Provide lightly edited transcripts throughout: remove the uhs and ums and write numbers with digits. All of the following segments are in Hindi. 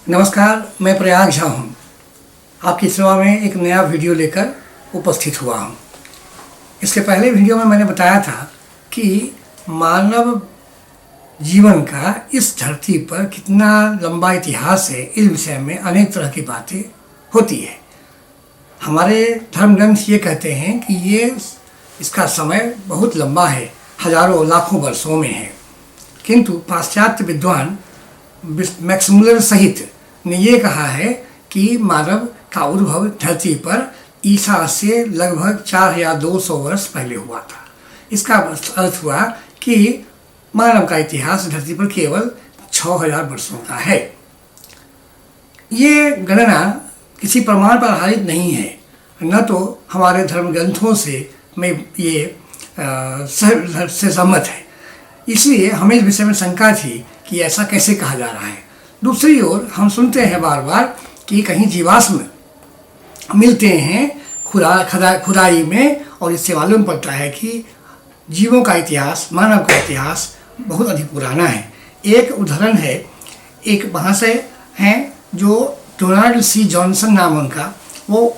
नमस्कार, मैं प्रयाग झा हूँ। आपकी सेवा में एक नया वीडियो लेकर उपस्थित हुआ हूँ। इसके पहले वीडियो में मैंने बताया था कि मानव जीवन का इस धरती पर कितना लंबा इतिहास है। इस विषय में अनेक तरह की बातें होती है। हमारे धर्म ग्रंथ ये कहते हैं कि इसका समय बहुत लंबा है, हजारों लाखों वर्षों में है। किंतु पाश्चात्य विद्वान मैक्समुलर सहित ने ये कहा है कि मानव का उद्भव धरती पर ईसा से लगभग 4200 वर्ष पहले हुआ था। इसका अर्थ हुआ कि मानव का इतिहास धरती पर केवल 6000 वर्षों का है। ये गणना किसी प्रमाण पर आधारित नहीं है, न तो हमारे धर्म ग्रंथों से मैं ये से सहमत है। इसलिए हमें इस विषय में शंका थी कि ऐसा कैसे कहा जा रहा है। दूसरी ओर हम सुनते हैं बार बार कि कहीं जीवाश्म मिलते हैं खुदाई में, और इससे मालूम पड़ता है कि जीवों का इतिहास, मानव का इतिहास बहुत अधिक पुराना है। एक उदाहरण है, एक महाशय हैं जो डोनाल्ड सी जॉनसन नाम उनका, वो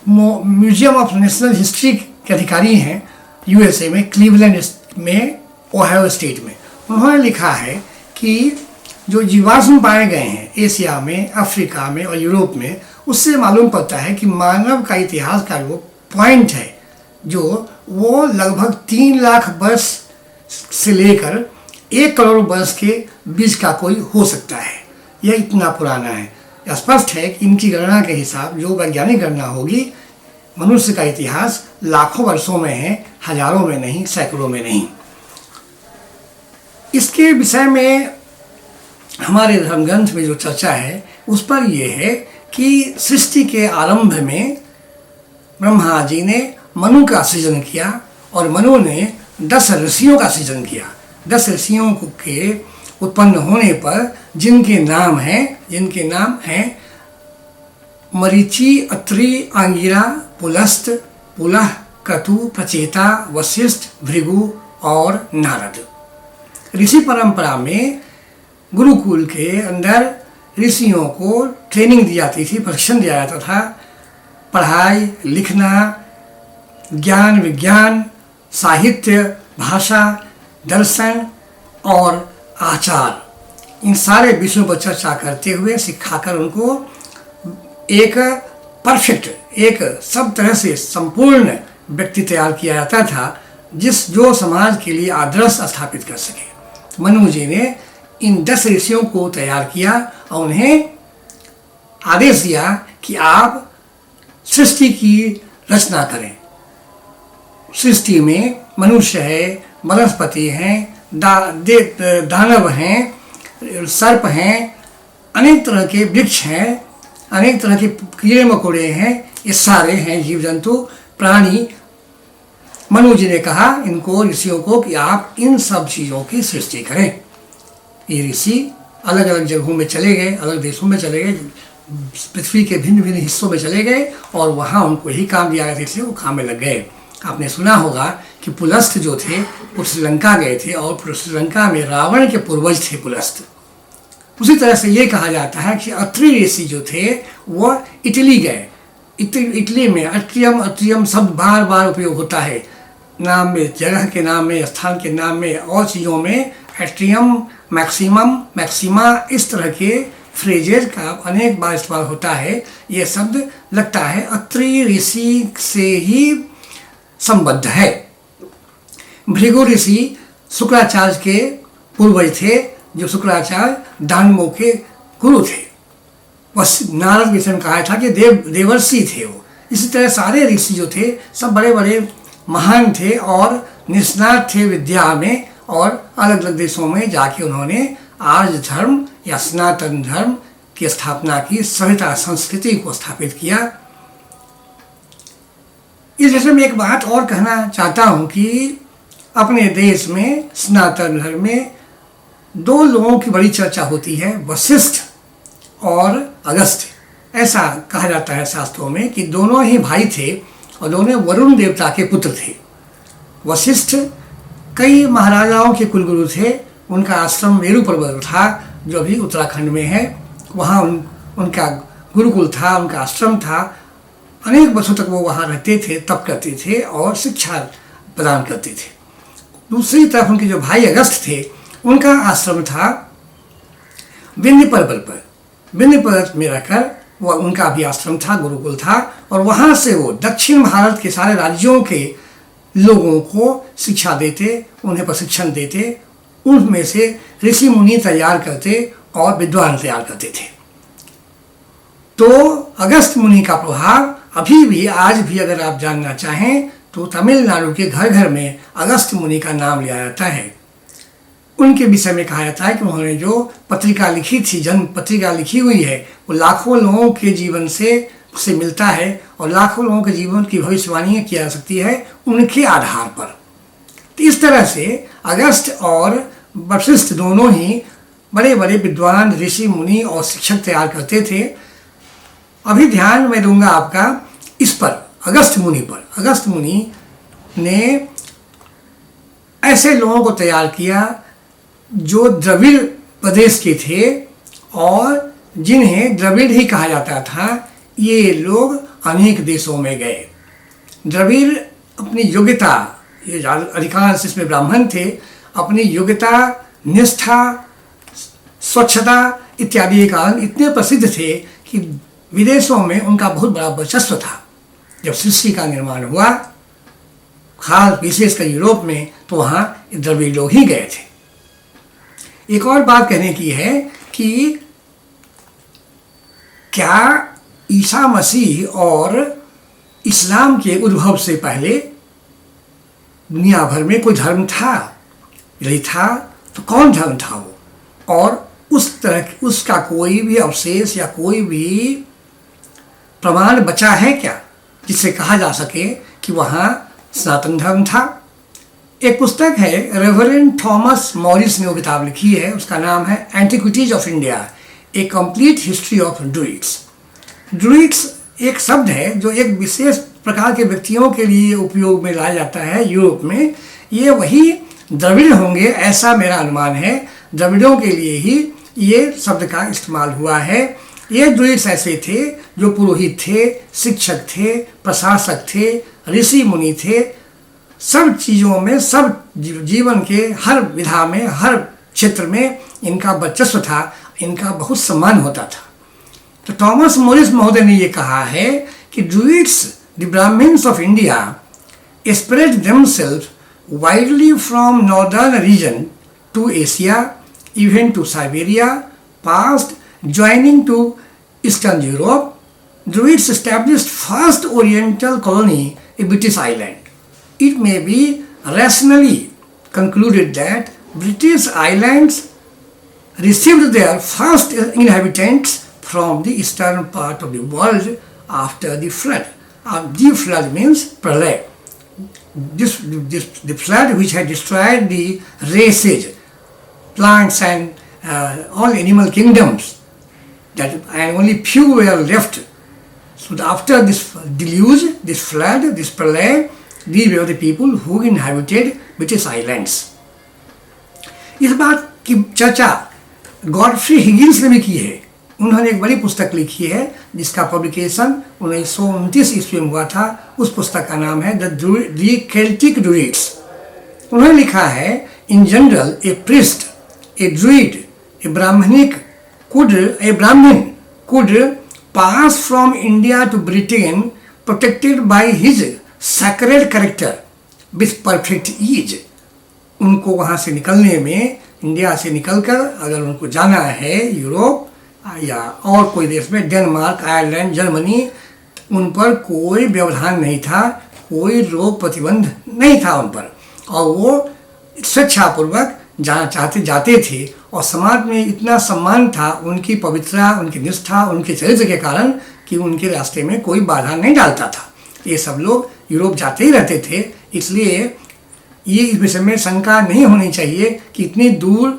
म्यूजियम ऑफ नेशनल हिस्ट्री के अधिकारी हैं यूएसए में, क्लीवलैंड में, ओहायो स्टेट में। उन्होंने लिखा है कि जो जीवाश्म पाए गए हैं एशिया में, अफ्रीका में और यूरोप में, उससे मालूम पड़ता है कि मानव का इतिहास का जो पॉइंट है वो लगभग 3 लाख वर्ष से लेकर 1 करोड़ वर्ष के बीच का कोई हो सकता है। यह इतना पुराना है। स्पष्ट है कि इनकी गणना के हिसाब, जो वैज्ञानिक गणना होगी, मनुष्य का इतिहास लाखों वर्षों में है, हजारों में नहीं, सैकड़ों में नहीं। इसके विषय में हमारे धर्मग्रंथ में जो चर्चा है उस पर यह है कि सृष्टि के आरंभ में ब्रह्मा जी ने मनु का सृजन किया और मनु ने 10 ऋषियों का सृजन किया। 10 ऋषियों के उत्पन्न होने पर जिनके नाम हैं मरीचि, अत्रि, आंगिरा, पुलस्त, पुलह, क्रतु, प्रचेता, वशिष्ठ, भृगु और नारद। ऋषि परंपरा में गुरुकुल के अंदर ऋषियों को ट्रेनिंग दी जाती थी, प्रशिक्षण दिया जाता था। पढ़ाई, लिखना, ज्ञान, विज्ञान, साहित्य, भाषा, दर्शन और आचार, इन सारे विषयों पर चर्चा करते हुए सिखाकर उनको एक परफेक्ट, एक सब तरह से संपूर्ण व्यक्ति तैयार किया जाता था, जो समाज के लिए आदर्श स्थापित कर सके। मनु जी ने इन 10 ऋषियों को तैयार किया और उन्हें आदेश दिया कि आप सृष्टि की रचना करें। सृष्टि में मनुष्य है, वनस्पति हैं, दानव हैं, सर्प हैं, अनेक तरह के वृक्ष हैं, अनेक तरह के कीड़े मकोड़े हैं, ये सारे हैं जीव जंतु, प्राणी। मनु जी ने कहा इनको, ऋषियों को, कि आप इन सब चीज़ों की सृष्टि करें। ये ऋषि अलग अलग जगहों में चले गए, अलग देशों में चले गए, पृथ्वी के भिन्न भिन्न हिस्सों में चले गए और वहाँ उनको यही काम दिया गया, इसलिए वो काम में लग गए। आपने सुना होगा कि पुलस्त जो थे वो श्रीलंका गए थे और श्रीलंका में रावण के पूर्वज थे पुलस्त। उसी तरह से ये कहा जाता है कि अत्रि ऋषि जो थे वो इटली गए। इटली में अट्रियम शब्द बार बार उपयोग होता है, नाम में, जगह के नाम में, स्थान के नाम में और चीज़ों में। एट्रियम, मैक्सिमम, मैक्सिमा, इस तरह के फ्रेजेज का अनेक बार इस्तेमाल होता है। ये शब्द लगता है अत्रि ऋषि से ही संबद्ध है। भृगु ऋषि शुक्राचार्य के पूर्वज थे, जो शुक्राचार्य दानवों के गुरु थे। नारद विषय में कहा था कि देवर्षि थे वो। इसी तरह सारे ऋषि जो थे सब बड़े बड़े महान थे और निष्णात थे विद्या में, और अलग अलग देशों में जाके उन्होंने आर्य धर्म या सनातन धर्म की स्थापना की, सभ्यता संस्कृति को स्थापित किया। इस विषय में एक बात और कहना चाहता हूँ कि अपने देश में सनातन धर्म में 2 लोगों की बड़ी चर्चा होती है, वशिष्ठ और अगस्त्य। ऐसा कहा जाता है शास्त्रों में कि दोनों ही भाई थे और दोनों वरुण देवता के पुत्र थे। वशिष्ठ कई महाराजाओं के कुलगुरु थे, उनका आश्रम मेरु पर्वत था जो अभी उत्तराखंड में है। वहाँ उनका गुरुकुल था, उनका आश्रम था। अनेक वर्षों तक वो वहाँ रहते थे, तप करते थे और शिक्षा प्रदान करते थे। दूसरी तरफ उनके जो भाई अगस्त थे, उनका आश्रम था विंध्य पर्वत पर। विंध्य पर्वत में रहकर वह उनका भी आश्रम था, गुरुकुल था, और वहाँ से वो दक्षिण भारत के सारे राज्यों के लोगों को शिक्षा देते, उन्हें प्रशिक्षण देते, उनमें से ऋषि मुनि तैयार करते और विद्वान तैयार करते थे। तो अगस्त मुनि का प्रभाव अभी भी, आज भी अगर आप जानना चाहें तो तमिलनाडु के घर घर में अगस्त मुनि का नाम लिया जाता है। उनके विषय में कहा जाता है कि उन्होंने जो पत्रिका लिखी थी, जन्म पत्रिका लिखी हुई है, वो लाखों लोगों के जीवन से मिलता है और लाखों लोगों के जीवन की भविष्यवाणी की जा सकती है उनके आधार पर। तो इस तरह से अगस्त और वशिष्ठ दोनों ही बड़े बड़े विद्वान, ऋषि मुनि और शिक्षक तैयार करते थे। अभी ध्यान मैं दूंगा आपका इस पर, अगस्त मुनि पर। अगस्त मुनि ने ऐसे लोगों को तैयार किया जो द्रविड़ प्रदेश के थे और जिन्हें द्रविड़ ही कहा जाता था। ये लोग अनेक देशों में गए। द्रविड़ अपनी योग्यता, ये अधिकांश इसमें ब्राह्मण थे, अपनी योग्यता, निष्ठा, स्वच्छता इत्यादि के कारण इतने प्रसिद्ध थे कि विदेशों में उनका बहुत बड़ा वर्चस्व था। जब सृष्टि का निर्माण हुआ, खास विशेषकर यूरोप में, तो वहाँ द्रविड़ लोग ही गए थे। एक और बात कहने की है कि क्या ईसा मसीह और इस्लाम के उद्भव से पहले दुनिया भर में कोई धर्म था? यदि था तो कौन धर्म था वो? और उस तरह उसका कोई भी अवशेष या कोई भी प्रमाण बचा है क्या जिससे कहा जा सके कि वहाँ सनातन धर्म था? एक पुस्तक है, रेवरेंड थॉमस मॉरिस ने वो किताब लिखी है, उसका नाम है antiquities of India, A complete history of druids. Druids एक शब्द है जो एक विशेष प्रकार के व्यक्तियों के लिए उपयोग में लाया जाता है यूरोप में। ये वही द्रविड़ होंगे, ऐसा मेरा अनुमान है। द्रविड़ों के लिए ही ये शब्द का इस्तेमाल हुआ है। ये ड्रूइड्स ऐसे थे जो पुरोहित थे, शिक्षक थे, प्रशासक थे, ऋषि मुनि थे। सब चीज़ों में, सब जीवन के हर विधा में, हर क्षेत्र में इनका वर्चस्व था, इनका बहुत सम्मान होता था। तो थॉमस मॉरिस महोदय ने ये कहा है कि druids, the Brahmans of India, spread themselves widely from northern region to Asia, even to Siberia, past joining to Eastern Europe. Druids established first Oriental colony in British Island. It may be rationally concluded that British Islands received their first inhabitants from the eastern part of the world after the flood. The flood means pralay. The flood which had destroyed the races, plants and all animal kingdoms, and only few were left. So after this deluge, this flood, this pralay, these were the people who inhabited British Islands. इस बात की चर्चा गॉडफ्री हिगिंस ने भी की है। उन्होंने एक बड़ी पुस्तक लिखी है जिसका पब्लिकेशन 1929 ईस्वी में हुआ था। उस पुस्तक का नाम है द केल्टिक ड्रूइड्स। उन्होंने लिखा है, in general a priest, a druid, a Brahmin could pass from India to Britain protected by his sacred character with perfect ease. उनको वहाँ से निकलने में, इंडिया से निकलकर अगर उनको जाना है यूरोप या और कोई देश में, डेनमार्क, आयरलैंड, जर्मनी, उन पर कोई व्यवधान नहीं था, कोई रोग प्रतिबंध नहीं था उन पर, और वो स्वेच्छापूर्वक जाना जाते थे। और समाज में इतना सम्मान था उनकी पवित्रता, उनकी निष्ठा, उनके चरित्र के कारण कि उनके रास्ते में कोई बाधा नहीं डालता था। ये सब लोग यूरोप जाते ही रहते थे। इसलिए ये इस विषय में शंका नहीं होनी चाहिए कि इतनी दूर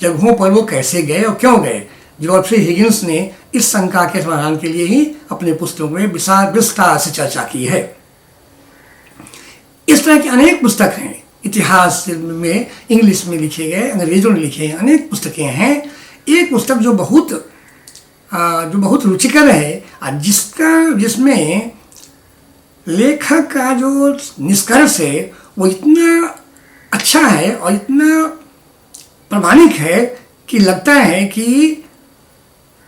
जगहों पर वो कैसे गए और क्यों गए। गॉडफ्री हिगिंस ने इस शंका के समाधान के लिए ही अपने पुस्तकों में विस्तार से चर्चा की है। इस तरह की अनेक पुस्तक हैं, इतिहास में इंग्लिश में लिखे गए, अंग्रेजों ने लिखे हैं, अनेक पुस्तकें हैं। एक पुस्तक जो बहुत रुचिकर है और जिसमें लेखक का जो निष्कर्ष है वो इतना अच्छा है और इतना प्रामाणिक है कि लगता है कि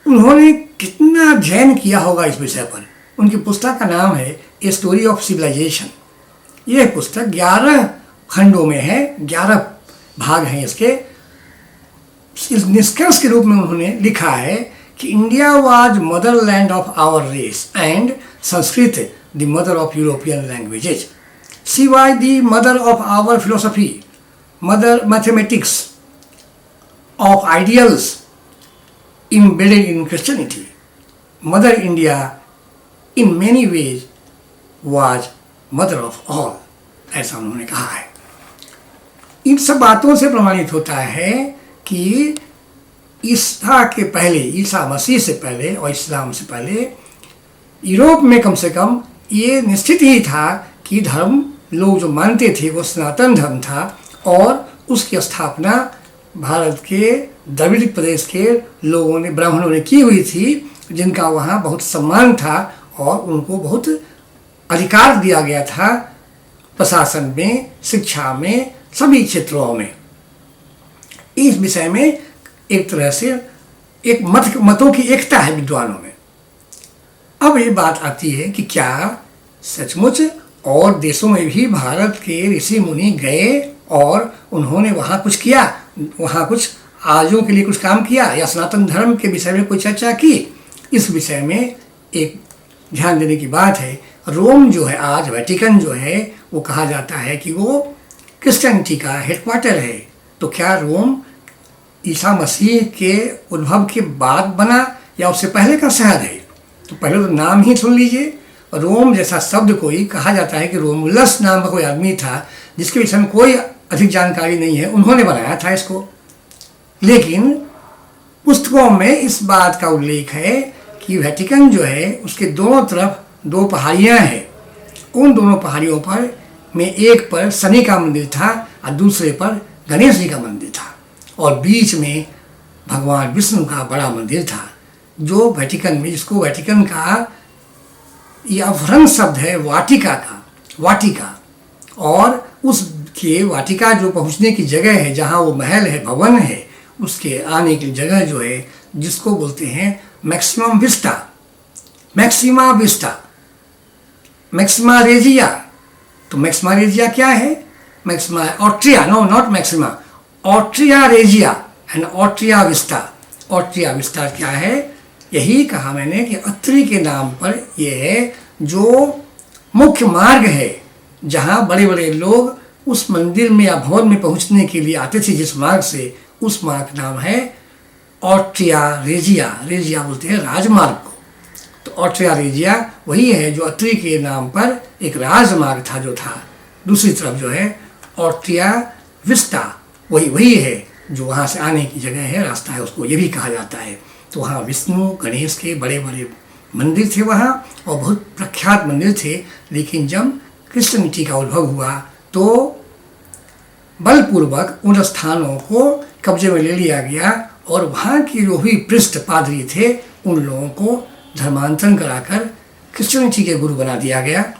उन्होंने कितना अध्ययन किया होगा इस विषय पर। उनकी पुस्तक का नाम है ए स्टोरी ऑफ सिविलाइजेशन। यह पुस्तक 11 खंडों में है, 11 भाग हैं इसके। इस निष्कर्ष के रूप में उन्होंने लिखा है कि India was motherland of our race and Sanskrit the mother of European languages. She was the mother of our philosophy, mother mathematics of ideals embedded in Christianity. Mother India in many ways was mother of all, ऐसा उन्होंने कहा है। इन सब बातों से प्रमाणित होता है कि ईसा मसीह से पहले और इस्लाम से पहले यूरोप में कम से कम ये निश्चित ही था कि धर्म लोग जो मानते थे वो सनातन धर्म था और उसकी स्थापना भारत के द्रविड़ प्रदेश के लोगों ने, ब्राह्मणों ने की हुई थी, जिनका वहाँ बहुत सम्मान था और उनको बहुत अधिकार दिया गया था प्रशासन में, शिक्षा में, सभी क्षेत्रों में। इस विषय में एक तरह से एक मतों की एकता है विद्वानों में। अब ये बात आती है कि क्या सचमुच और देशों में भी भारत के ऋषि मुनि गए और उन्होंने वहाँ कुछ किया, वहाँ कुछ आर्यों के लिए कुछ काम किया या सनातन धर्म के विषय में कोई चर्चा की? इस विषय में एक ध्यान देने की बात है। रोम जो है आज, वेटिकन जो है, वो कहा जाता है कि वो क्रिश्चियनिटी का हेडक्वार्टर है। तो क्या रोम ईसा मसीह के उद्भव के बाद बना या उससे पहले का शहर है? तो पहले तो नाम ही सुन लीजिए। रोम जैसा शब्द कोई कहा जाता है कि रोमुलस नाम का कोई आदमी था जिसके विषय में कोई अधिक जानकारी नहीं है, उन्होंने बनाया था इसको। लेकिन पुस्तकों में इस बात का उल्लेख है कि वेटिकन जो है उसके दोनों तरफ 2 पहाड़ियाँ हैं। उन दोनों पहाड़ियों पर में एक पर शनि का मंदिर था और दूसरे पर गणेश जी का मंदिर था और बीच में भगवान विष्णु का बड़ा मंदिर था, जो वेटिकन में, जिसको वेटिकन का ये अपभ्रंश शब्द है वाटिका का, वाटिका। और उसके वाटिका जो पहुंचने की जगह है, जहां वो महल है, भवन है, उसके आने की जगह जो है जिसको बोलते हैं मैक्सिमम विस्टा, मैक्सिमा विस्टा, मैक्सिमा रेजिया। तो मैक्सिमा रेजिया क्या है? मैक्सिमा ऑट्रिया, नो नॉट मैक्सिमा, ऑट्रिया रेजिया एंड ऑट्रिया विस्टा। ऑट्रिया विस्टा क्या है? यही कहा मैंने कि अत्रि के नाम पर यह है जो मुख्य मार्ग है जहाँ बड़े बड़े लोग उस मंदिर में या भवन में पहुँचने के लिए आते थे, जिस मार्ग से, उस मार्ग का नाम है ऑट्रिया रेजिया। रेजिया बोलते हैं राजमार्ग को। तो ऑट्रिया रेजिया वही है जो अत्रि के नाम पर एक राजमार्ग था जो था। दूसरी तरफ जो है ऑट्रिया विस्टा, वही है जो वहाँ से आने की जगह है, रास्ता है, उसको ये भी कहा जाता है। तो वहाँ विष्णु गणेश के बड़े बड़े मंदिर थे वहाँ और बहुत प्रख्यात मंदिर थे। लेकिन जब क्रिश्चियनिटी का उद्भव हुआ तो बलपूर्वक उन स्थानों को कब्जे में ले लिया गया और वहाँ के जो भी पृष्ठ पादरी थे उन लोगों को धर्मांतरण कराकर क्रिश्चियनिटी के गुरु बना दिया गया।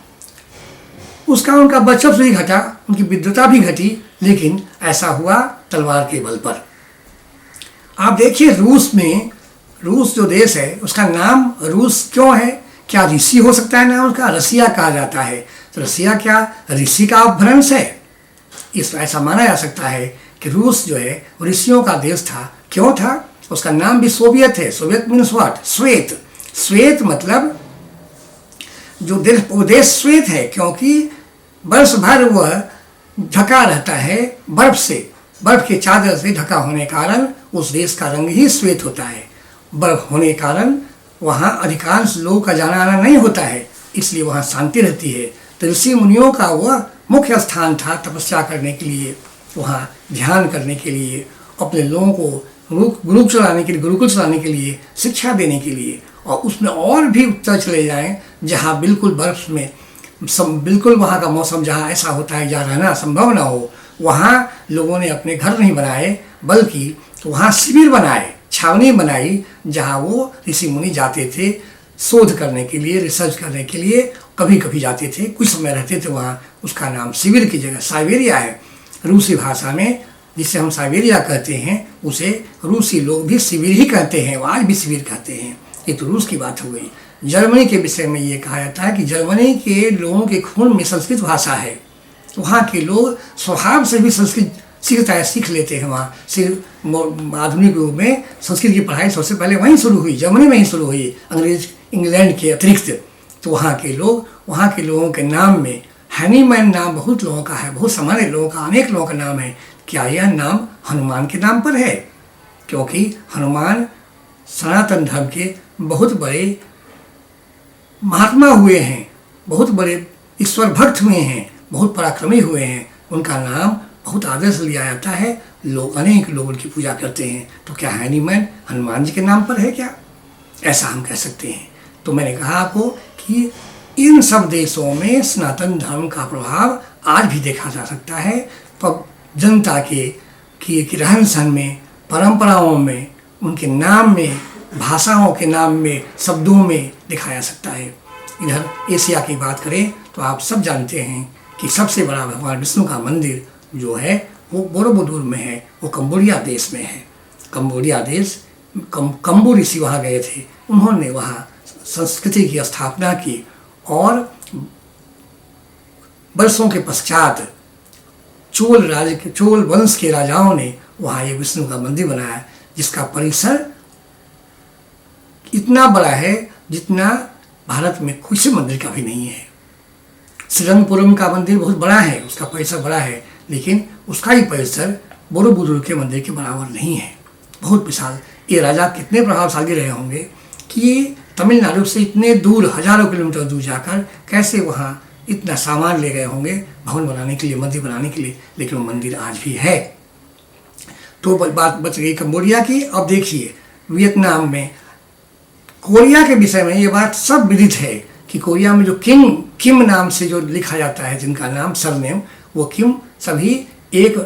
उसका उनका वर्चस्व भी घटा, उनकी विद्वता भी घटी, लेकिन ऐसा हुआ तलवार के बल पर। आप देखिए रूस में, रूस जो देश है उसका नाम रूस क्यों है? क्या ऋषि हो सकता है नाम उसका? रसिया कहा जाता है। तो रसिया क्या ऋषि का अपभ्रंश है? इस ऐसा माना जा सकता है कि रूस जो है ऋषियों का देश था। क्यों था? उसका नाम भी सोवियत है। Soviet means what? श्वेत। श्वेत मतलब जो देश, वो देश श्वेत है क्योंकि वर्ष भर वह ढका रहता है बर्फ से, बर्फ के चादर से ढका होने के कारण उस देश का रंग ही श्वेत होता है। बर्फ होने के कारण वहाँ अधिकांश लोगों का जाना आना नहीं होता है, इसलिए वहाँ शांति रहती है। तो ऋषि मुनियों का वह मुख्य स्थान था तपस्या करने के लिए, वहाँ ध्यान करने के लिए, अपने लोगों को गुरुकुल चलाने के लिए, गुरुकुल चलाने के लिए, शिक्षा देने के लिए। और उसमें और भी उत्तर चले जाएं जहाँ बिल्कुल बर्फ में बिल्कुल वहाँ का मौसम जहाँ ऐसा होता है जहाँ रहना संभव ना हो, वहाँ लोगों ने अपने घर नहीं बनाए बल्कि वहाँ शिविर बनाए, छावनी बनाई जहाँ वो ऋषि मुनि जाते थे शोध करने के लिए, रिसर्च करने के लिए कभी कभी जाते थे, कुछ समय रहते थे वहाँ। उसका नाम शिविर की जगह साइबेरिया है। रूसी भाषा में जिसे हम साइबेरिया कहते हैं उसे रूसी लोग भी शिविर ही कहते हैं, आज भी शिविर कहते हैं। ये तो रूस की बात हो गई। जर्मनी के विषय में ये कहा जाता है कि जर्मनी के लोगों के खून में संस्कृत भाषा है। वहाँ के लोग स्वभाव से भी संस्कृत सीख लेते हैं। वहाँ आधुनिक युग में संस्कृत की पढ़ाई सबसे पहले वहीं शुरू हुई, जर्मनी में ही शुरू हुई, अंग्रेज इंग्लैंड के अतिरिक्त। तो वहाँ के लोगों के नाम में हैनीमैन नाम बहुत लोगों का है, बहुत सामान्य लोगों का, अनेक लोगों का नाम है। क्या यह नाम हनुमान के नाम पर है? क्योंकि हनुमान सनातन धर्म के बहुत बड़े महात्मा हुए हैं, बहुत बड़े ईश्वर भक्त हुए हैं, बहुत पराक्रमी हुए हैं। उनका नाम बहुत आदर से लिया जाता है। अनेक लोग उनकी पूजा करते हैं। तो क्या हैनीमैन हनुमान जी के नाम पर है क्या? ऐसा हम कह सकते हैं। तो मैंने कहा आपको कि इन सब देशों में सनातन धर्म का प्रभाव आज भी देखा जा सकता है। जनता के रहन सहन में, परंपराओं में, उनके नाम में, भाषाओं के नाम में, शब्दों में दिखाया सकता है। इधर एशिया की बात करें तो आप सब जानते हैं कि सबसे बड़ा भगवान विष्णु का मंदिर जो है वो बोरोबुदुर में है, वो कंबोडिया देश में है। कंबोडिया देश, कंबो ऋषि वहाँ गए थे, उन्होंने वहाँ संस्कृति की स्थापना की और वर्षों के पश्चात चोल वंश के राजाओं ने वहाँ ये विष्णु का मंदिर बनाया, जिसका परिसर इतना बड़ा है जितना भारत में किसी मंदिर का भी नहीं है। श्रीरंगपुरम का मंदिर बहुत बड़ा है, उसका परिसर बड़ा है, लेकिन उसका ही परिसर बोरोबुदुर के मंदिर के बराबर नहीं है, बहुत विशाल। ये राजा कितने प्रभावशाली रहे होंगे कि तमिलनाडु से इतने दूर, हजारों किलोमीटर दूर जाकर कैसे वहाँ इतना सामान ले गए होंगे भवन बनाने के लिए, मंदिर बनाने के लिए, लेकिन वो मंदिर आज भी है। तो बात बच गई कंबोडिया की। अब देखिए वियतनाम में, कोरिया के विषय में ये बात सब विदित है कि कोरिया में जो किम नाम से जो लिखा जाता है, जिनका नाम सरनेम, वो किम सभी एक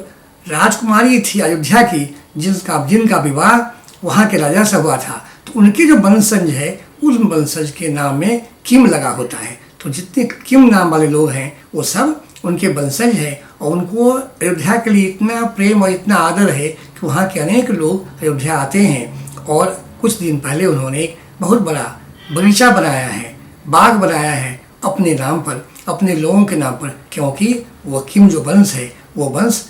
राजकुमारी थी अयोध्या की, जिनका विवाह वहाँ के राजा से हुआ था। तो उनके जो वंशज है, उस वंशज के नाम में किम लगा होता है। तो जितने किम नाम वाले लोग हैं वो सब उनके वंशज हैं, और उनको अयोध्या के लिए इतना प्रेम और इतना आदर है कि वहाँ के अनेक लोग अयोध्या आते हैं। और कुछ दिन पहले उन्होंने एक बहुत बड़ा बगीचा बनाया है, बाग बनाया है अपने नाम पर, अपने लोगों के नाम पर, क्योंकि वो किम जो वंश है वो वंश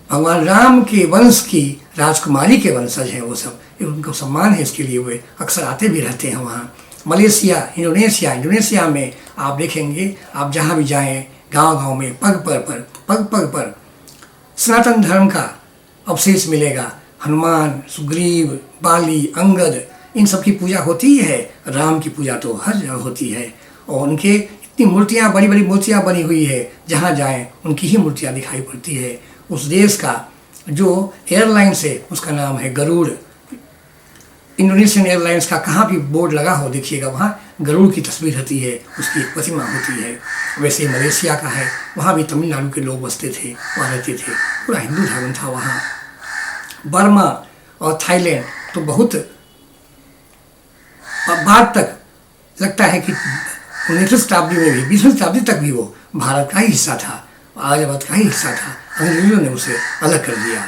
भगवान राम के वंश की राजकुमारी के वंशज हैं। वो सब उनको सम्मान है, इसके लिए वे अक्सर आते भी रहते हैं वहाँ। मलेशिया, इंडोनेशिया में आप देखेंगे, आप जहाँ भी जाएं, गांव में पग पग पर सनातन धर्म का अवशेष मिलेगा। हनुमान, सुग्रीव, बाली, अंगद, इन सब की पूजा होती ही है। राम की पूजा तो हर जगह होती है, और उनके इतनी मूर्तियाँ, बड़ी बड़ी मूर्तियाँ बनी हुई है, जहाँ जाएं उनकी ही मूर्तियाँ दिखाई पड़ती है। उस देश का जो एयरलाइंस है उसका नाम है गरुड़। इंडोनेशियन एयरलाइंस का कहाँ भी बोर्ड लगा हो देखिएगा, वहाँ गरुड़ की तस्वीर रहती है, उसकी एक प्रतिमा होती है। वैसे ही मलेशिया का है, वहाँ भी तमिलनाडु के लोग बसते थे, वहाँ रहते थे, पूरा हिंदू धर्म था वहाँ। बर्मा और थाईलैंड तो बहुत बाद तक लगता है कि 19वीं शताब्दी में भी, 20वीं शताब्दी तक भी वो भारत का ही हिस्सा था, आर्यवर्त का ही हिस्सा था। अंग्रेजों ने उसे अलग कर दिया।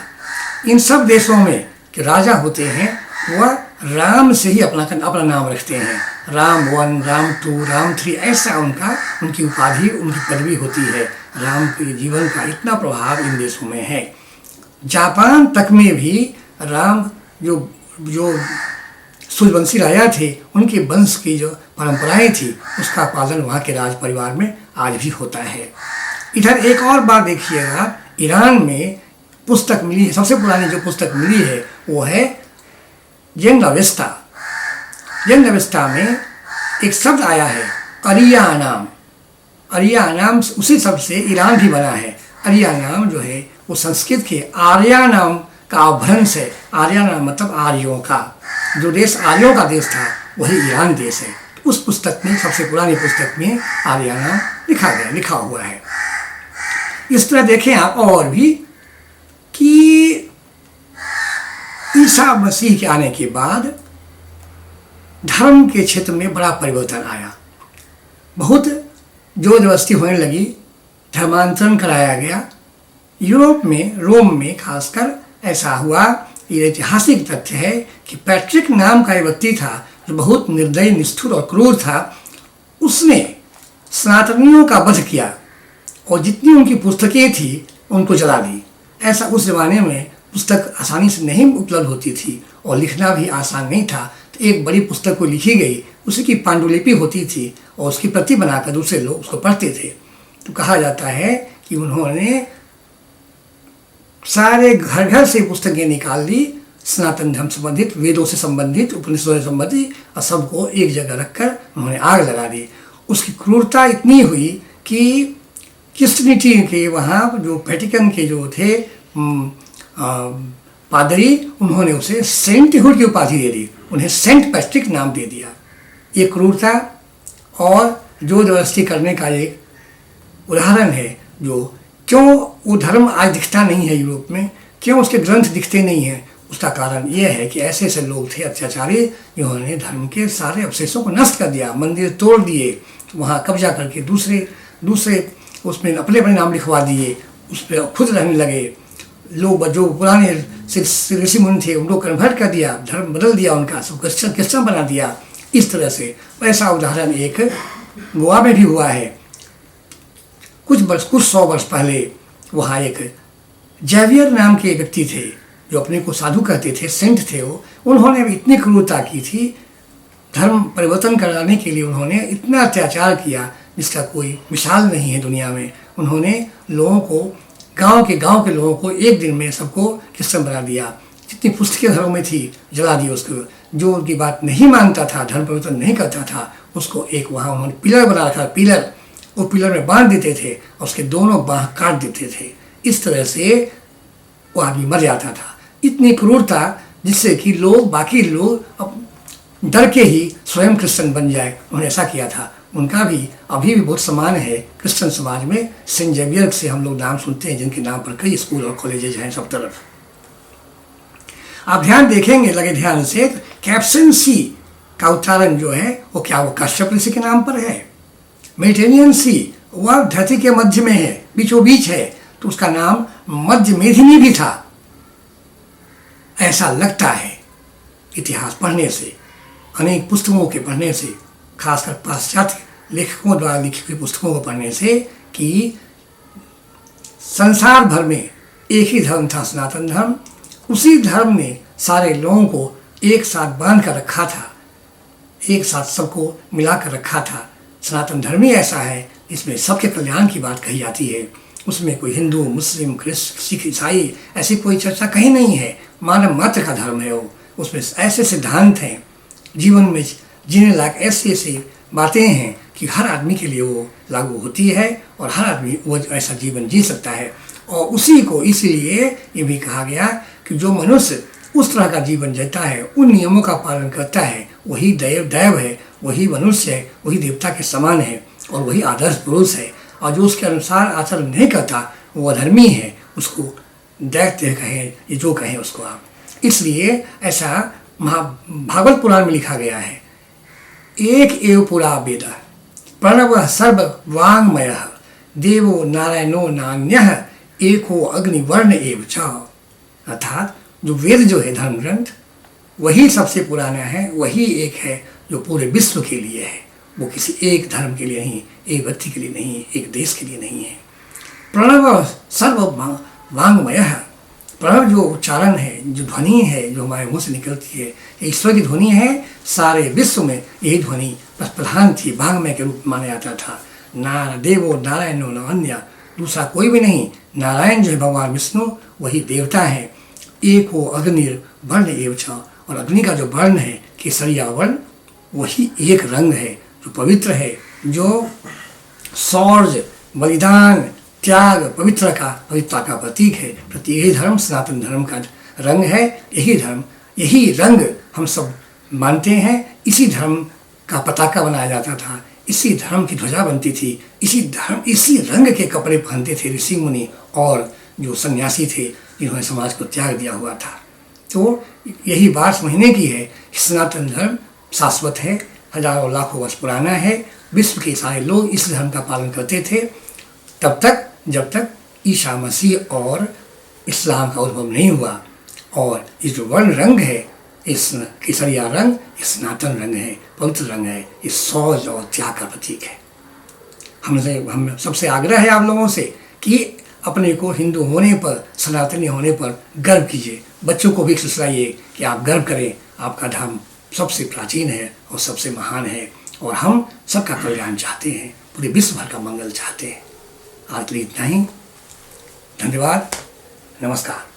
इन सब देशों में के राजा होते हैं वह राम से ही अपना नाम रखते हैं। राम 1, राम 2, राम 3, ऐसा उनकी उपाधि, उनकी पदवी होती है। राम के जीवन का इतना प्रभाव इन देशों में है। जापान तक में भी राम जो सूर्यवंशी राजा थे, उनके वंश की जो परंपराएं थी, उसका पालन वहाँ के राज परिवार में आज भी होता है। इधर एक और बात देखिएगा, ईरान में पुस्तक मिली है, सबसे पुरानी जो पुस्तक मिली है वो है जेन अवेस्टा। जेन अवेस्टा में एक शब्द आया है अरिया नाम। अरिया नाम उसी शब्द से ईरान भी बना है। अरिया नाम जो है वो संस्कृत के आर्या नाम का अभ्रंश है। आर्या नाम मतलब आर्यों का, जो देश आर्यों का देश था वही ईरान देश है। उस पुस्तक में, सबसे पुरानी पुस्तक में आर्या नाम लिखा हुआ है। इस तरह देखें आप और भी कि ईसा मसीह के आने के बाद धर्म के क्षेत्र में बड़ा परिवर्तन आया। बहुत जोर जबरदस्ती होने लगी, धर्मांतरण कराया गया। यूरोप में, रोम में खासकर ऐसा हुआ। ये ऐतिहासिक तथ्य है कि पैट्रिक नाम का एक व्यक्ति था जो बहुत निर्दयी, निष्ठुर और क्रूर था। उसने सनातनियों का वध किया और जितनी उनकी पुस्तकें थी उनको जला दी। ऐसा उस ज़माने में पुस्तक आसानी से नहीं उपलब्ध होती थी और लिखना भी आसान नहीं था। तो एक बड़ी पुस्तक को लिखी गई, उसी की पांडुलिपि होती थी और उसकी प्रति बनाकर दूसरे लोग उसको पढ़ते थे। तो कहा जाता है कि उन्होंने सारे घर घर से पुस्तकें निकाल ली, सनातन धर्म संबंधित, वेदों से संबंधित, उपनिषदों से संबंधित, और सबको एक जगह रखकर उन्होंने आग लगा दी। उसकी क्रूरता इतनी हुई कि क्रिश्चियनिटी के वहाँ जो वेटिकन के जो थे पादरी, उन्होंने उसे सेंटहुड की उपाधि दे दी, उन्हें सेंट पैट्रिक नाम दे दिया। ये क्रूरता और जोर जबरदस्ती करने का एक उदाहरण है। जो क्यों वो धर्म आज दिखता नहीं है यूरोप में, क्यों उसके ग्रंथ दिखते नहीं हैं, उसका कारण ये है कि ऐसे ऐसे लोग थे अत्याचारी, जिन्होंने धर्म के सारे अवशेषों को नष्ट कर दिया, मंदिर तोड़ दिए, वहाँ कब्जा करके दूसरे उसमें अपने अपने नाम लिखवा दिए, उस पर खुद रहने लगे। लोग जो पुराने ऋषि मुनि थे उनको कन्वर्ट कर दिया, धर्म बदल दिया उनका, सब क्रिश्चियन बना दिया। इस तरह से ऐसा उदाहरण एक गोवा में भी हुआ है। कुछ 100 वर्ष पहले वहाँ एक जेवियर नाम के व्यक्ति थे जो अपने को साधु कहते थे, सेंट थे वो। उन्होंने इतनी क्रूरता की थी, धर्म परिवर्तन कराने के लिए उन्होंने इतना अत्याचार किया जिसका कोई मिसाल नहीं है दुनिया में। उन्होंने लोगों को, गांव के लोगों को एक दिन में सबको क्रिश्चियन बना दिया। जितनी पुस्तकें घरों में थी जला दी उसको। जो उनकी बात नहीं मानता था, धर्म परिवर्तन नहीं करता था, उसको एक वहाँ उन्होंने पिलर बना रखा, पिलर, वो पिलर में बांध देते थे और उसके दोनों बाँह काट देते थे। इस तरह से वो आदमी मर जाता था। इतनी क्रूरता जिससे कि बाकी लोग डर के ही स्वयं क्रिश्चियन बन जाए, उन्होंने ऐसा किया था। उनका भी अभी भी बहुत सम्मान है क्रिश्चियन समाज में। सेंट जेवियर से हम लोग नाम सुनते हैं, जिनके नाम पर कई स्कूल और कॉलेजेज हैं सब तरफ। आप ध्यान देखेंगे, लगे ध्यान से, कैप्सन सी का उच्चारण जो है वो क्या, वो कश्यप ऋषि के नाम पर है। मेडिटेरियन सी वह धरती के मध्य में है, बीचों बीच है, तो उसका नाम मध्य मेधिनी भी था। ऐसा लगता है इतिहास पढ़ने से, अनेक पुस्तकों के पढ़ने से, खासकर पाश्चात्य लेखकों द्वारा लिखी हुई पुस्तकों को पढ़ने से, कि संसार भर में एक ही धर्म था, सनातन धर्म। उसी धर्म ने सारे लोगों को एक साथ बांध कर रखा था, एक साथ सबको मिला कर रखा था। सनातन धर्म ही ऐसा है इसमें सबके कल्याण की बात कही जाती है। उसमें कोई हिंदू, मुस्लिम, क्रिश्चियन, सिख, ईसाई ऐसी कोई चर्चा कहीं नहीं है। मानव मात्र का धर्म है वो। उसमें ऐसे सिद्धांत हैं, जीवन में जीने लायक ऐसी ऐसी बातें हैं कि हर आदमी के लिए वो लागू होती है और हर आदमी वो ऐसा जीवन जी सकता है। और उसी को इसीलिए ये भी कहा गया कि जो मनुष्य उस तरह का जीवन जीता है, उन नियमों का पालन करता है, वही दैव है, वही मनुष्य है, वही देवता के समान है और वही आदर्श पुरुष है। और जो उसके अनुसार आचरण नहीं करता वो अधर्मी है, उसको दैत्य कहें, ये जो कहें उसको आप। इसलिए ऐसा भागवत पुराण में लिखा गया है, एक एव पुरा वेद प्रणव सर्व वाङ्मय देवो नारायणो नान्यः एको अग्निवर्ण एव च। अर्थात जो वेद जो है, धर्म ग्रंथ, वही सबसे पुराना है, वही एक है जो पूरे विश्व के लिए है। वो किसी एक धर्म के लिए नहीं, एक व्यक्ति के लिए नहीं, एक देश के लिए नहीं है। प्रणव सर्व वाङ्मय, प्रणव जो उच्चारण है, जो ध्वनि है, जो हमारे मुंह से निकलती है, ईश्वर की ध्वनि है। सारे विश्व में यही ध्वनि प्रधान थी, वाङ्मय के रूप में माना जाता था। देवो नारायणो न अन्य, दूसरा कोई भी नहीं। नारायण जो है भगवान विष्णु, वही देवता है। एको अग्निर वर्ण एव च, और अग्नि का जो वर्ण है, केसरिया वर्ण, वही एक रंग है जो पवित्र है, जो शौर्य, बलिदान, त्याग, पवित्रता का प्रतीक है। प्रति यही धर्म सनातन धर्म का रंग है। यही रंग हम सब मानते हैं। इसी धर्म का पताका बनाया जाता था, इसी धर्म की ध्वजा बनती थी, इसी रंग के कपड़े पहनते थे ऋषि मुनि और जो सन्यासी थे जिन्होंने समाज को त्याग दिया हुआ था। तो यही बात समझने की है कि सनातन धर्म शाश्वत है, हजारों लाखों वर्ष पुराना है। विश्व के सारे लोग इस धर्म का पालन करते थे तब तक जब तक ईसा मसीह और इस्लाम का उद्भव नहीं हुआ। और इस जो वर्ण रंग है, इस केसरिया रंग, इस सनातन रंग है, पवित्र रंग है, इस सौज और त्याग का प्रतीक है। हम सबसे आग्रह है आप लोगों से कि अपने को हिंदू होने पर, सनातनी होने पर गर्व कीजिए। बच्चों को भी सिखाइए कि आप गर्व करें, आपका धर्म सबसे प्राचीन है और सबसे महान है और हम सबका कल्याण चाहते हैं, पूरे विश्व भर का मंगल चाहते हैं। आज के लिए इतना ही। धन्यवाद, नमस्कार।